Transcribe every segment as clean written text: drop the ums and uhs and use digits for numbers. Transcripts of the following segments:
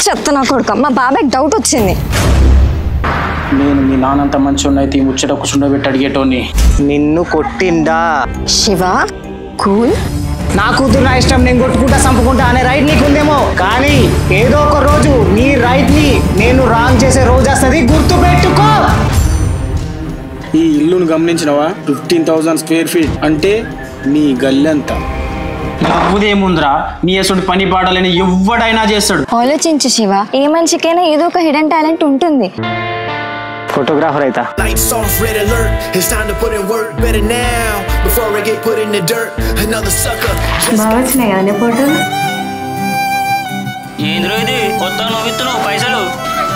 చెత్త నా కొడుక మా బాబాయ్ డౌట్ వచ్చింది. నేను మీ నాన్నంత మంచి అయితే ఈ ముచ్చట కూర్చుండబెట్టి అడిగేటోని. నిన్ను కొట్టిందా? శివ కూల్. నా కూతురు నా ఇష్టం, నేను కొట్టుకుంటా చంపుకుంటా అనే రైట్ నీకుందేమో, కానీ ఏదో ఒక రోజు నీ రైట్ ని నేను రాంగ్ చేసే రోజు వస్తుంది, గుర్తు పెట్టుకో. ఈ ఇల్లును గమనించినవా? 15,000 స్క్వేర్ ఫీట్ అంటే మీ గల్లంతా. డబ్బుదేముందిరా, మీ అసలు పని పాడాలని ఎవడైనా చేస్తాడు. ఆలోచించు శివ, ఏ మనిషికైనా ఏదో ఒక హిడెన్ టాలెంట్ ఉంటుంది. ఫోటోగ్రాఫర్ అయితా. బాగా వచ్చినాయి కదా ఫోటోలు. పైసలు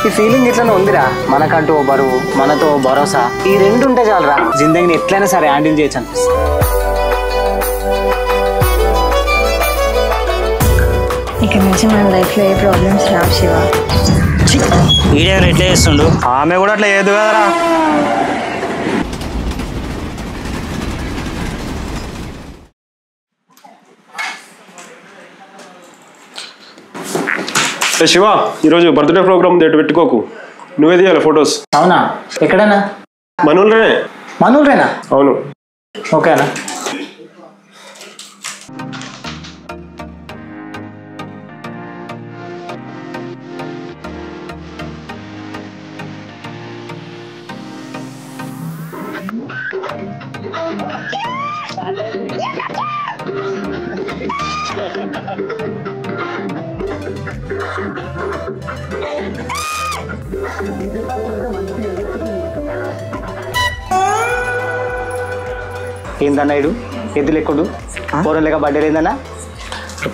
ఈ ఫీలింగ్ ఎట్లా ఉందిరా, మనకంటూ ఓ బరువు, మనతో ఓ భరోసా, ఈ రెండు ఉంటే చాలరా జిందగీని ఎట్లయినా సరే హ్యాండిల్ చేయొచ్చు అనిపిస్తుంది. ఇక నుంచి మన లైఫ్లో ఏ ప్రాబ్లమ్స్ రావు శివ. ఈడేమైనా ఎట్లా చేస్తుండు, ఆమె కూడా అట్లా చేయదు కదరా. శివ, ఈరోజు బర్త్డే ప్రోగ్రామ్ డేట్ పెట్టుకోకు, నువ్వే తీయాలి ఫొటోస్. అవునా? ఎక్కడైనా? మనూళ్ళనే. మనూళ్ళేనా? అవును. ఓకేనా? ఏందన్నా ఇడు ఎద్దులు ఎక్కుడు పూర్వం లేక బర్త్డే లేదన్నా?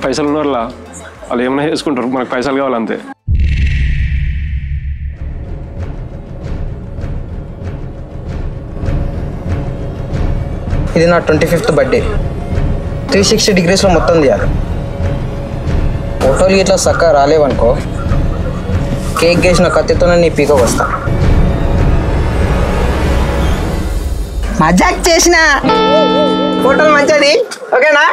పైసలు ఉన్న వాళ్ళు ఏమైనా చేసుకుంటారు, మనకు పైసలు కావాలంతే. ఇది నా 25th బర్త్డే. 360 degreesలో మొత్తం తీయాలి. ఫోటోలు ఇట్లా చక్కగా రాలేవనుకో, కేక్ గేసిన కత్తితోనే నీ పీకకు వస్తా. మజాక్ చేసిన ఫోటోలు మంచిది, ఓకేనా?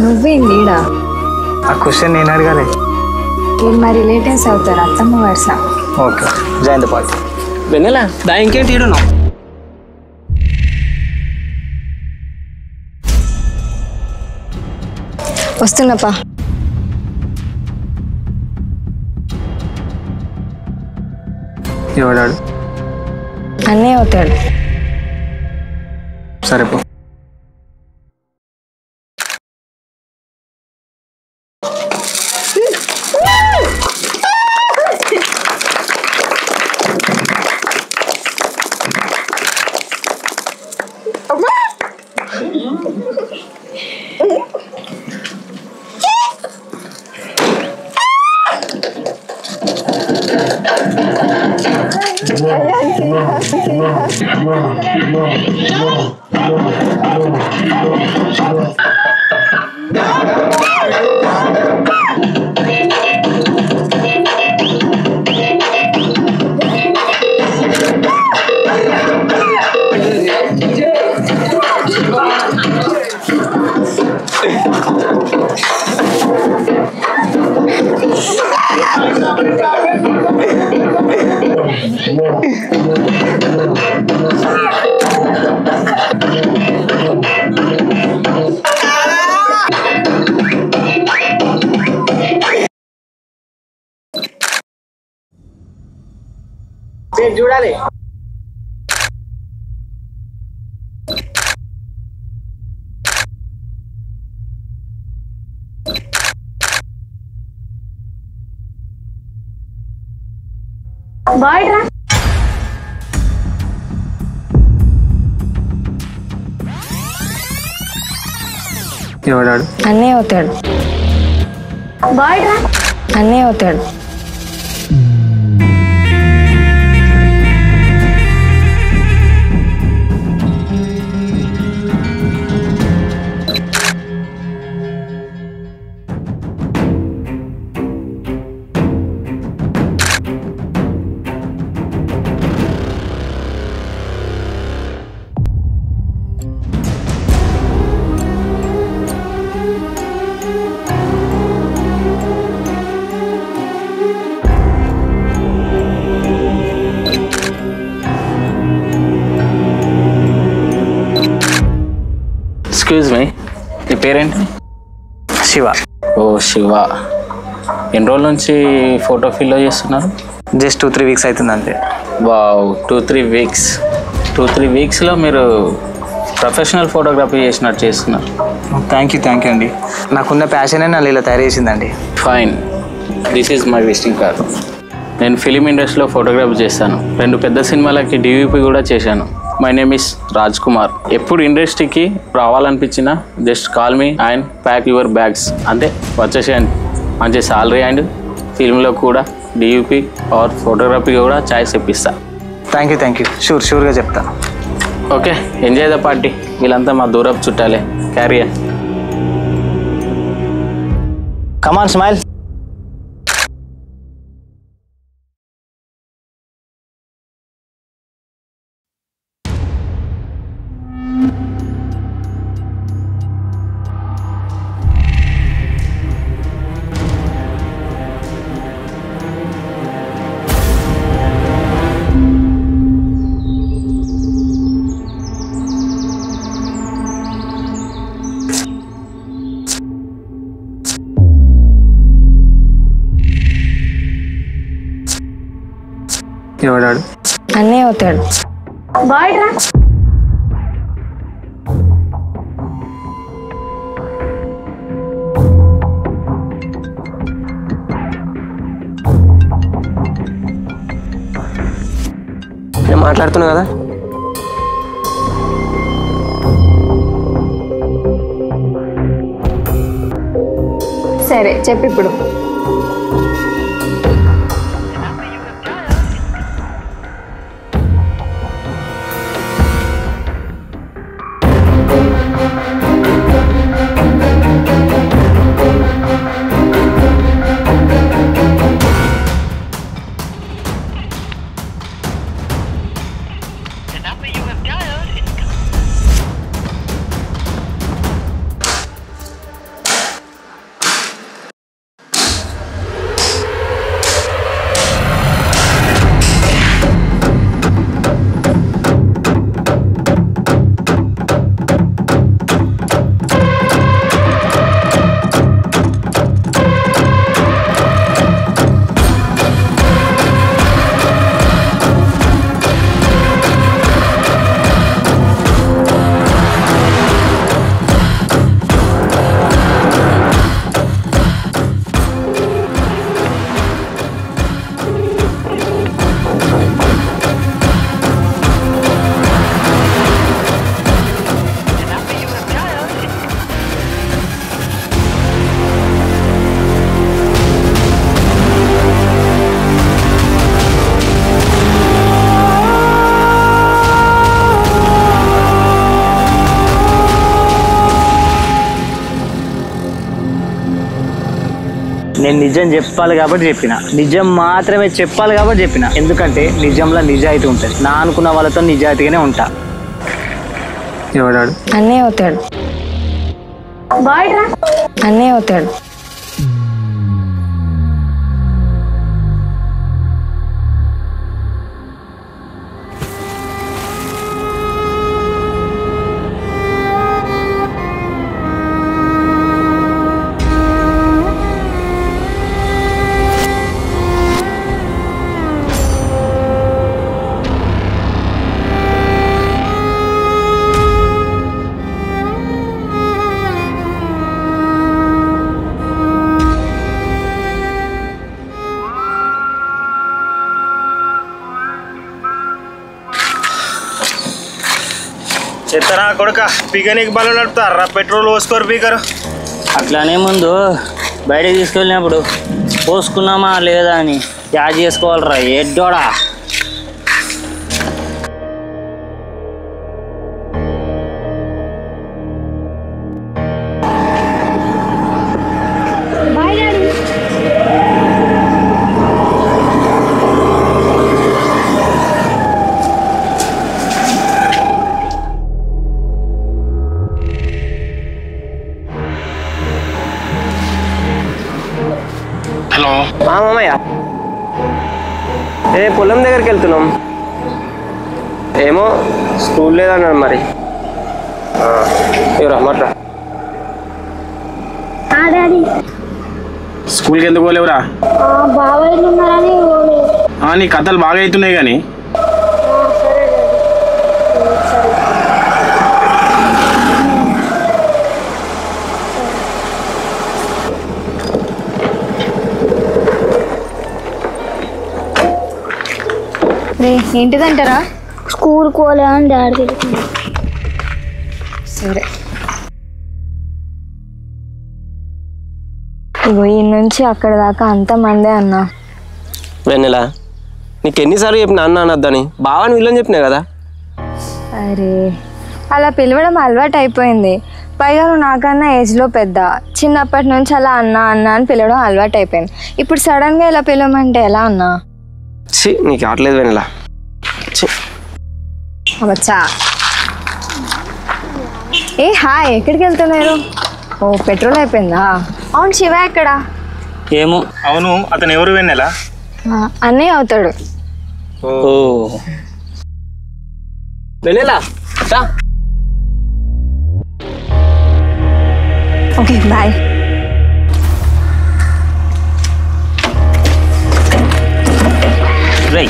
నువ్వేండిడా? ఆ క్వశ్చన్ నేను అడగాలి. వీళ్ళు మా రిలేటివ్స్ అవుతారు, అత్తమ్మ వరుస. Okay, join the party. వెన్నెలా దా, ఇంకేంటి ఈడున్నావు? వస్తున్నప్పా. ఎవడాడు? అన్నీ అవుతాడు. సరే పో. చూడాలి. బాయ్ రా. ఎవడాడు? అన్నే అవుతాడు. బాయ్ రా. అన్నే అవుతాడు. ఎక్స్క్యూజ్ మీ, నీ పేరేంటి? శివ. ఓ శివ, ఎన్ని రోజుల నుంచి ఫోటో ఫిల్లో చేస్తున్నారు? జస్ట్ 2-3 వీక్స్ అవుతుంది అంతే. వావ్, 2-3 వీక్స్లో మీరు ప్రొఫెషనల్ ఫోటోగ్రఫీ చేసినట్టు చేస్తున్నారు. థ్యాంక్ యూ అండి. నాకున్న ప్యాషనే నన్ను ఇలా తయారు చేసిందండి. Fine, this is my visiting card. నేను ఫిలిం ఇండస్ట్రీలో ఫోటోగ్రఫీ చేస్తాను. 2 పెద్ద సినిమాలకి డివిపి కూడా చేశాను. My name is Raj Kumar. ఎప్పుడు ఇండస్ట్రీకి రావాలనిపించినా just call me and pack your bags, అంతే వచ్చేసేయండి. మంచి సాలరీ అండ్ ఫిల్మ్లో కూడా డియూపీ ఆర్ ఫోటోగ్రఫీ కూడా ఛాయిస్ ఇప్పిస్తా. Thank you. షూర్గా చెప్తా. Okay, enjoy the party. వీళ్ళంతా మా దూరపు చుట్టాలే. క్యారియర్. కమాన్ స్మైల్. ఎవడాడు? అన్నే అవుతాడు. బాయ్ రా. నేను మాట్లాడుతున్నా కదా. సరే చెప్పు ఇప్పుడు. నేను నిజం చెప్పాలి కాబట్టి చెప్పిన, నిజం మాత్రమే చెప్పాలి కాబట్టి చెప్పిన. ఎందుకంటే నిజంలో నిజాయితీ ఉంటుంది. నా అనుకున్న వాళ్ళతో నిజాయితీగానే ఉంటా. ఎవడాడు? అన్నే అవుతాడు. బాయ్ రా. అన్నే అవుతాడు. ఎత్తరా కొడుక పికనిక్ బలం నడుపుతారా పెట్రోల్ పోసుకోరు పీకరు. అట్లానే ముందు బయటకు తీసుకెళ్ళినప్పుడు పోసుకున్నామా లేదా అని యాడ్ చేసుకోవాలరా ఎడ్డోడా. హలో మామయ్య పొలం దగ్గరికి వెళ్తున్నాం. ఏమో స్కూల్ లేదన్నాడు మరి. ఎవరా మాట్లా స్కూల్కి ఎందుకు పోలేవురా? నీ కథలు బాగా అవుతున్నాయి కానీ ఏంటిదంటారా? స్కూల్ పోలే అని డాడీ. సరే ఇగో ఈ నుంచి అక్కడ దాకా అంత మందే అన్నా. వెన్నెలా నీకు ఎన్నిసార్లు చెప్పిన అన్న అనొద్దని, బావని వీళ్ళని చెప్పినా కదా. అరే అలా పిలవడం అలవాటు అయిపోయింది. పైగా నువ్వు నాకన్నా ఏజ్లో పెద్ద. చిన్నప్పటి నుంచి అలా అన్న అన్న అని పిలవడం అలవాటు అయిపోయింది. ఇప్పుడు సడన్గా ఇలా పిలవమంటే ఎలా అన్నా? ఛీ నీకు ఆటలేదు వెన్నెలా. అవచ్చా. ఏ హాయ్, ఎక్కడికి వెళ్తున్నారు? ఓ పెట్రోల్ అయిపోయిందా? అవును శివ ఎక్కడా? ఏమో. అవును అతను ఎవరు వెన్నెలా? అన్నయ్య అవుతాడు. ఓ వెన్నెలా ఓకే బాయ్. రై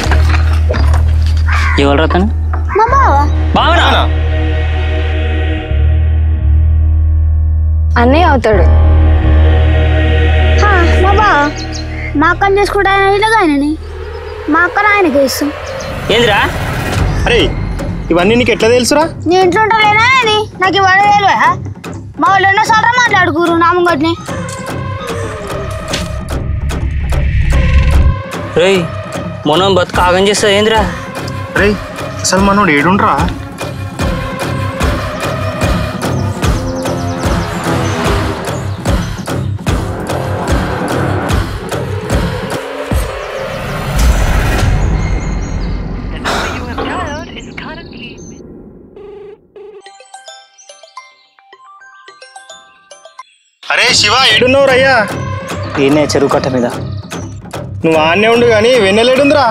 ఎవరు అతను? బావనా? అన్నయ్య అవుతాడు. మా బావ మా అక్కని చేసుకుంటే ఆయన ఇలాగా ఆయనని మా అక్కన ఆయనకి ఇస్తాం. ఏందిరా? అరే ఇవన్నీ నీకు ఎట్లా తెలుసురా? నేను ఇంట్లో ఉంటాలేనా అని నాకు ఇవాళ తెలివా? మా వాళ్ళు ఎన్నోసార్లు మాట్లాడుకురు నా ముంగట్ని. రేయ్ మనం బతుకు ఆగం చేస్తా ఏందిరా? అరే అసలు మనోడు ఏడుండ్రా? అరే శివ ఏడున్నావు రయ్యా? ఈయనే చెరువు కట్ట మీద. నువ్వు ఆన్నే ఉండు కానీ వెన్నెలేడుందిరా?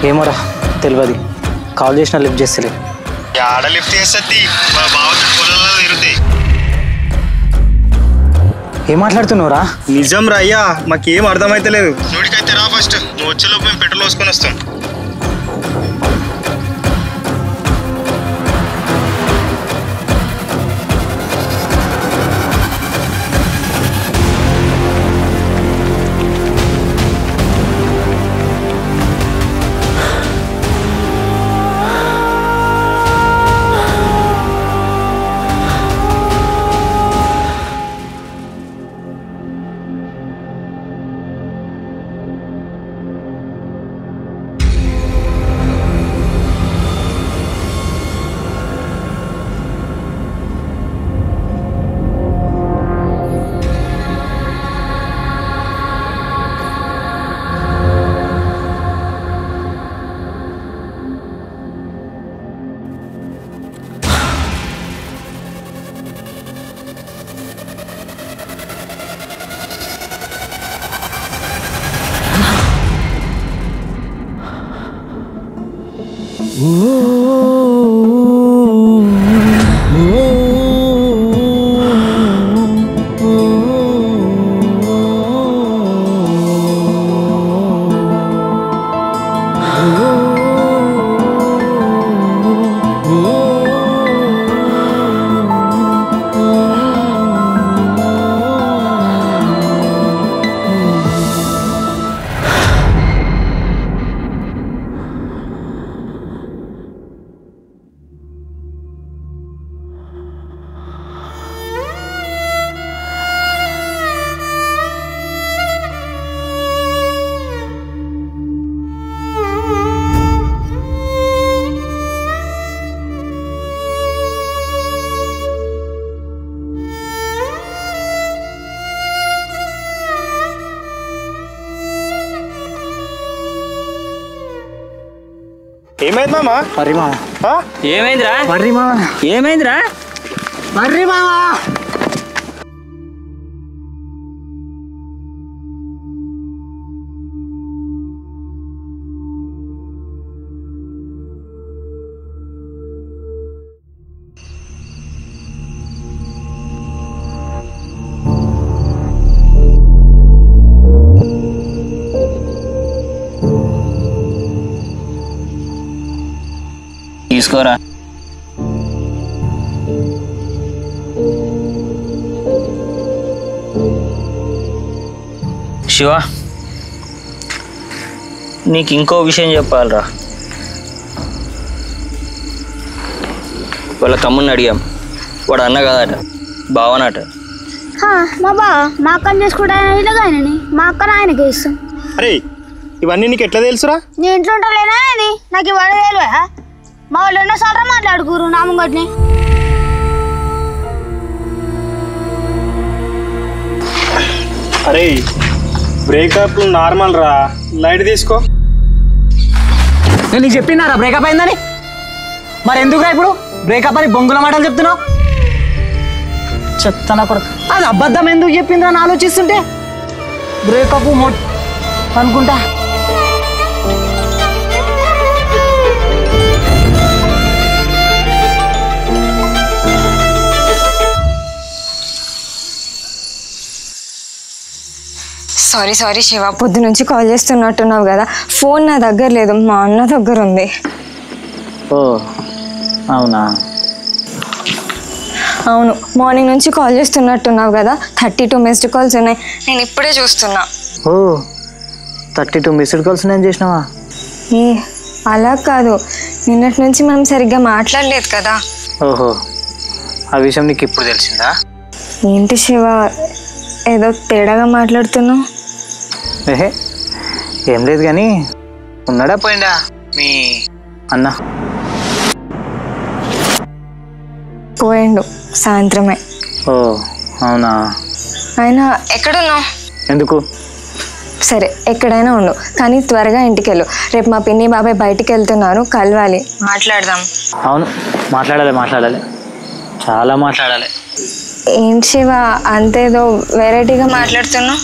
ఏమోరా తెలియదు, కాల్ చేసినా లిఫ్ట్ చేస్తలే. ఆడ లిఫ్ట్ చేస్తుంది మా బావతో పొలంలో తిరుగుతాయి. ఏం మాట్లాడుతున్నావురా? నిజం రా అయ్యా, మాకేం అర్థమైతలేదు. నోటికైతే రా ఫస్ట్, నువ్వు వచ్చేలోపు మేము పెట్రోల్ పోసుకొని వస్తాం. ఏమైంది మామ? మర్రి మామ. ఏమైందిరా? మర్రి మామ. ఏమైందిరా? మర్రి మామ. తీసుకోరా. శివ, నీకు ఇంకో విషయం చెప్పాలరా. వాళ్ళ తమ్ముడిని అడిగాం, వాడు అన్న కదట, బావనట. మా బావ మా అక్కని చేసుకుంటాను ఇలాగాయనని మా అక్కను ఆయనకే ఇస్తాం. అరే ఇవన్నీ నీకు ఎట్లా తెలుసురా? నేను ఇంట్లో ఉంటాలేనా అది నాకు ఇవాళ తెలియదా? మా వాళ్ళు ఎన్నోసార్లు మాట్లాడుకురు నా ముంగట్ని. అరే బ్రేకప్ నార్మల్ రా, లైట్ తీసుకో. నేను నీకు చెప్పినారా బ్రేకప్ అయిందని? మరి ఎందుకురా ఇప్పుడు బ్రేకప్ అని బొంగుల మాటలు చెప్తున్నావు? చెప్తానా కూడా అది అబద్ధం ఎందుకు చెప్పిందని ఆలోచిస్తుంటే బ్రేకప్ అనుకుంటా. సారీ సారీ శివ, పొద్దు నుంచి కాల్ చేస్తున్నట్టున్నావు కదా, ఫోన్ నా దగ్గర లేదు, మా అన్న దగ్గర ఉంది. ఓ అవునా? అవును, మార్నింగ్ నుంచి కాల్ చేస్తున్నట్టున్నావు కదా, 32 మిస్డ్ కాల్స్ ఉన్నాయి, నేను ఇప్పుడే చూస్తున్నా. ఓ 32 మిస్డ్ కాల్స్ నేను చేసినావా? ఏ అలా కాదు, నిన్నటి నుంచి మనం సరిగ్గా మాట్లాడలేదు కదా. ఓహో, ఆ విషయం నీకు ఇప్పుడు తెలిసిందా? ఏంటి శివ ఏదో తేడాగా మాట్లాడుతున్నావు? ఏహే ఏం లేదు కానీ, ఉన్నాడా పోయిందా మీ అన్న? పోయిండు సాయంత్రమే. ఓ అవునా? ఆయన ఎక్కడున్నావు? ఎందుకు? సరే ఎక్కడైనా ఉండు, కానీ త్వరగా ఇంటికి వెళ్ళు. రేపు మా పిన్ని బాబాయ్ బయటికి వెళ్తున్నారు, కలవాలి, మాట్లాడదాం. అవును మాట్లాడాలి, చాలా మాట్లాడాలి. ఏంటి శివ అంతేదో వెరైటీగా మాట్లాడుతున్నావు?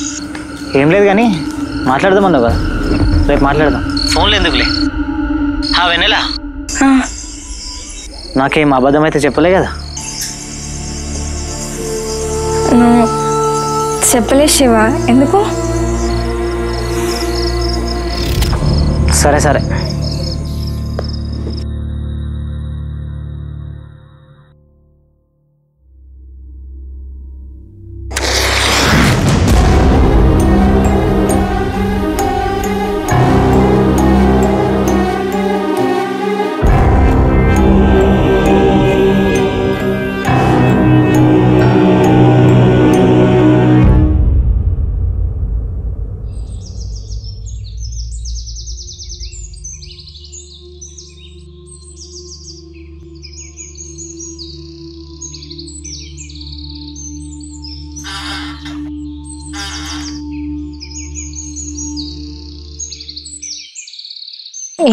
ఏం లేదు కానీ మాట్లాడదాం అన్నావు కదా, రేపు మాట్లాడదాం. ఫోన్లో ఎందుకులే. వెన్నెలా నాకేం అబద్ధం అయితే చెప్పలే కదా? చెప్పలే శివ, ఎందుకు? సరే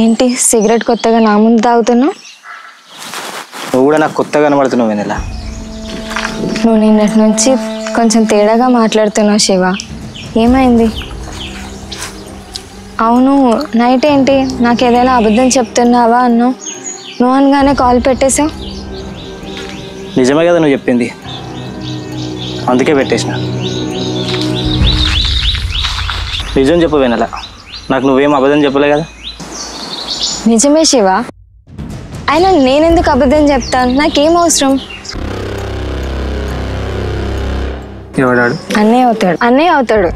ఏంటి సిగరెట్ కొత్తగా నా ముందు తాగుతున్నావు? నువ్వు కూడా నాకు కొత్తగా కనబడుతున్నావు వెన్నెలా. నువ్వు నిన్నటి నుంచి కొంచెం తేడాగా మాట్లాడుతున్నావు శివ, ఏమైంది? అవును నైట్ ఏంటి నాకు ఏదైనా అబద్ధం చెప్తున్నావా అన్నావు, నువ్వు అనగానే కాల్ పెట్టేశావు. నిజమే కదా నువ్వు చెప్పింది, అందుకే పెట్టేసిన. నిజం చెప్పు వెన్నెలా, నాకు నువ్వేం అబద్ధం చెప్పలే కదా? నిజమే శివ, అయినా నేనెందుకు అబద్ధం చెప్తాను, నాకేం అవసరం? ఎవడాడు? అన్నయ్య అవుతాడు.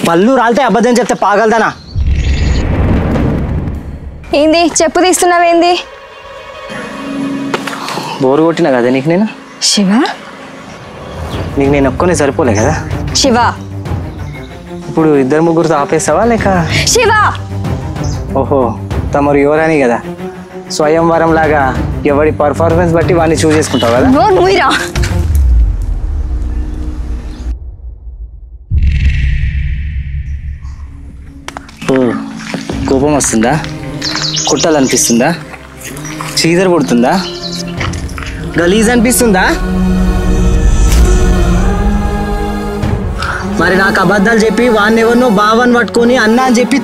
పళ్ళు రాలితే అబద్ధం చెప్తే పాగలదానా? ఏంది చెప్పు తీస్తున్నావేంది? బోరు కొట్టినా కదా నీకు నేను? శివ నీకు నేను ఒక్కనే సరిపోలే కదా? శివ ఇప్పుడు 2-3 ఆపేస్తావా లేక? శివ ఓహో తమరు యువరాణి కదా, స్వయంవరం లాగా ఎవరి పర్ఫార్మెన్స్ బట్టి వాడిని చూస్ చేసుకుంటావు కదా? నోరు మూయిరా. కోపం వస్తుందా, కుట్టాలనిపిస్తుందా, చీదర కొడుతుందా, గలీజ్ అనిపిస్తుందా? మరి నాకు అబద్ధాలు చెప్పి వాడిని ఎవరినో బావని పట్టుకొని అన్నా అని చెప్పి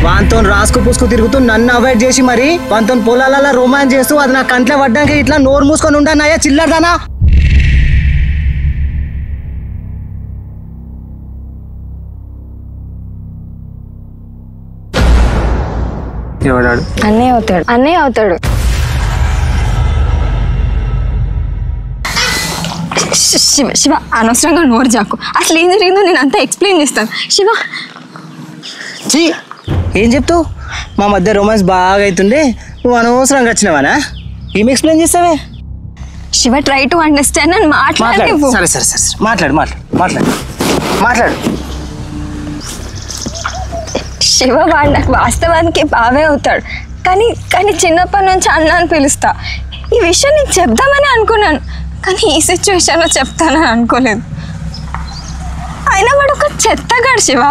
వానితో రాసుకు పూసుకు తిరుగుతూ నన్ను అవాయిడ్ చేసి మరి వానితో పొలాలలో రొమాన్స్ చేస్తూ అది నా కంట్లో పడ్డానికి ఇట్లా నోరు మూసుకొని ఉంటానయ్యా చిల్లరదానా? ఎవడాడు? అన్నయ్య అవుతాడు. శివ శివ అనవసరంగా నోరు జాకు. అసలు ఏం జరిగిందో నేను అంతా ఎక్స్ప్లెయిన్ చేస్తాను. శివ ఏం చెప్తావు? మా మధ్య రొమాన్స్ బాగా అవుతుండే నువ్వు అనవసరంగా వచ్చినావానా? ఏం ఎక్స్ప్లెయిన్ చేస్తావే? శివ ట్రై టు అండర్స్టాండ్ అని మాట్లాడు. సరే సరే సరే మాట్లాడు మాట్లాడు మాట్లాడు. శివ వాడు నాకు వాస్తవానికి బావే అవుతాడు, కానీ చిన్నప్పటి నుంచి అన్న అని పిలుస్తా. ఈ విషయం నీకు చెప్దామని అనుకున్నాను, కానీ ఈ సిచ్యువేషన్లో చెప్తానని అనుకోలేదు. అయినా వాడు ఒక చెత్తగాడు శివ.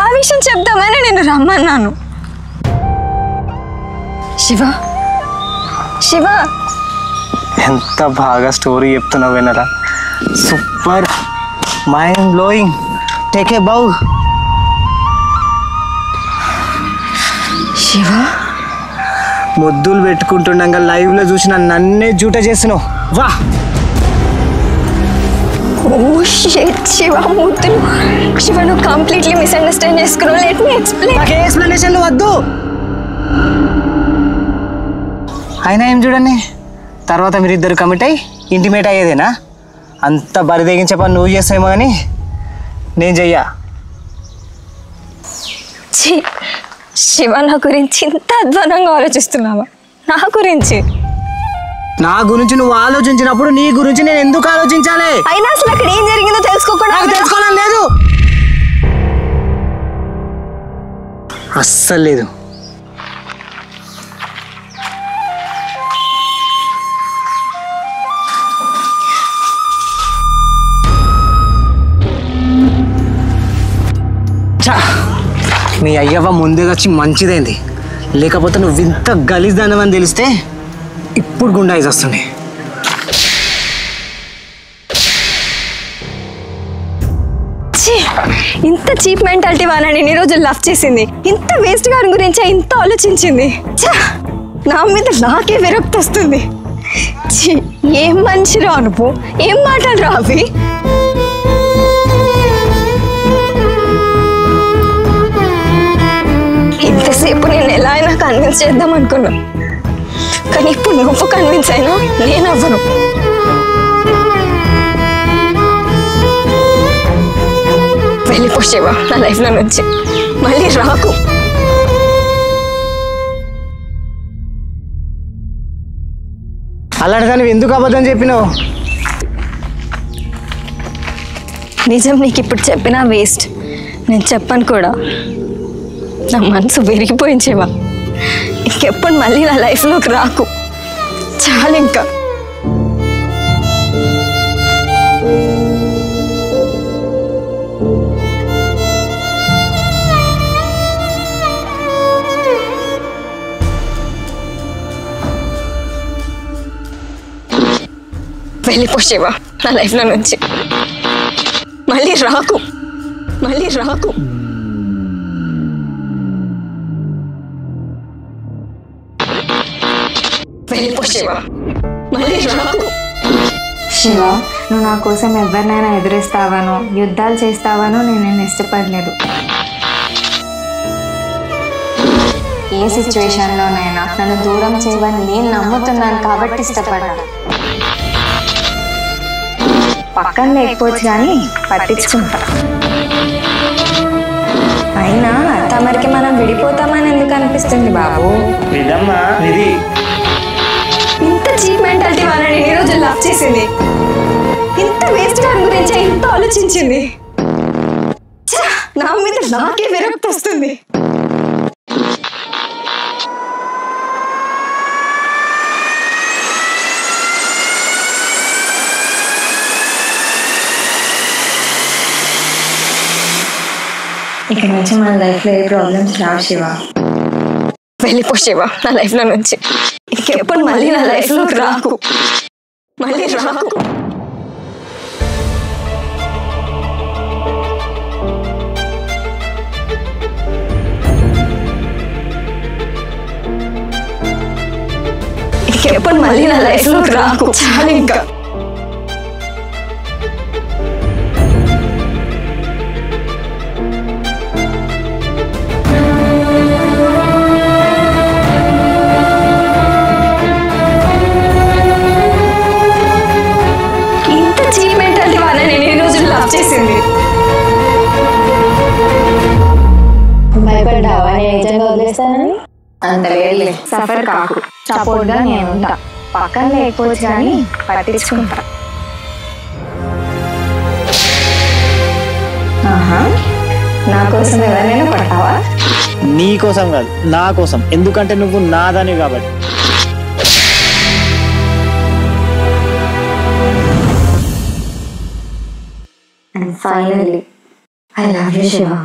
ఆ విషయం చెప్దామని నేను రమ్మన్నాను. శివ శివ ఎంత బాగా స్టోరీ చెప్తున్నావు వినరా. Super, mind blowing, take a bow. Shiva ముద్దులు పెట్టుకుంటుండగా లైవ్లో చూసిన నన్నే జూట చేస్తున్నావు. వా ఓ షిట్ శివ ముద్దులు. శివ నువ్వు కంప్లీట్లీ మిస్అండర్స్టాండ్ చేసుకున్నావు. Let me explain. నాకు ఎక్స్ప్లెనేషన్లు వద్దు. అయినా ఏం చూడండి, తర్వాత మీరు ఇద్దరు కమిట్ అయ్యి ఇంటిమేట్ అయ్యేదేనా? అంత బరి తెగించే పని నువ్వు చేస్తావేమో కానీ నేను చెయ్యా. శివ నా గురించి ఇంత అధ్వానంగా ఆలోచిస్తున్నావా? నా గురించి నువ్వు ఆలోచించినప్పుడు నీ గురించి నేను ఎందుకు ఆలోచించాలి? అయినా అసలు అక్కడ ఏం జరిగిందో తెలుసుకోకుండా తెలుసుకోవాలని లేదు, అస్సలు లేదు. నీ అయ్యవ్వ ముందుగా వచ్చి మంచిదైంది, లేకపోతే నువ్వు ఇంత గలీజ్దానమని తెలిస్తే ఇప్పుడు గుండాయిజ్ వస్తుంది. ఇంత చీప్ మెంటాలిటీ వానని ఇన్ని రోజులు లవ్ చేసింది, ఇంత వేస్ట్ గారి గురించి ఇంత ఆలోచించింది. నా మీద నాకే విరక్తి వస్తుంది. ఏం మనిషిరా అనుకో, ఏం మాటలు రా అవి. ఇంతసేపు నేను ఎలా అయినా కన్విన్స్ చేద్దాం అనుకున్నా, కానీ ఇప్పుడు నువ్వు కన్విన్స్ అయినా నేను అవ్వను. వెళ్ళిపో శివ నా లైఫ్లో నుంచి, మళ్ళీ రాకు. అలాంటి దాన్ని ఎందుకు అబద్ధం చెప్పినావు? నిజం నీకు ఇప్పుడు చెప్పినా వేస్ట్, నేను చెప్పను కూడా. నా మనసు విరిగిపోయించేవా, ఇంకెప్పుడు మళ్ళీ నా లైఫ్లోకి రాకు, చాలు ఇంకా. వెళ్ళిపో శివ నా లైఫ్లో నుంచి, మళ్ళీ రాకు. వెళ్ళిపో శివ, మళ్ళీ రాకు. శివ నువ్వు నా కోసం ఎవరినైనా ఎదురిస్తావానో యుద్ధాలు చేస్తావానో నేను ఇష్టపడలేదు. ఏ సిచ్యువేషన్లోనైనా నన్ను దూరం చేయవని నేను నమ్ముతున్నాను కాబట్టి ఇష్టపడ్డాను. పక్కన లేకపోవచ్చు కానీ పట్టించుకుంటా. అయినా తమరికి మనం విడిపోతామని ఎందుకు అనిపిస్తుంది బాబు? ఇంత చీప్ మెంటాలిటీ వాళ్ళని ఈ రోజు లవ్ చేసింది, ఇంత వేస్ట్ గారి గురించి ఇంత ఆలోచించింది. నా మీద నాకే విరక్తి వస్తుంది. ఇక నుంచి మన లైఫ్లో ఏ ప్రాబ్లమ్స్ రావు శివ. వెళ్ళిపో శివ నా లైఫ్లో నుంచి. ఇంకెప్పుడు మళ్ళీ నా లైఫ్లోకి రాకు, మళ్ళీ రాకు. ఇంకెప్పుడు మళ్ళీ నా లైఫ్లోకి రాకు, చాలు ఇంకా. భయపడ్డావా నేను నిజంగా వదిలేస్తానని? అంత లేదు, సఫర్ కాకు, సపోర్ట్ గా నేను ఉంటా. పక్కన లేకపోవచ్చు కానీ పట్టించుకుంటా. నా కోసం ఎవరైనా పడతావా? నీ కోసం కాదు, నా కోసం. ఎందుకంటే నువ్వు నాదని కాబట్టి. And finally, I love you, Shiva.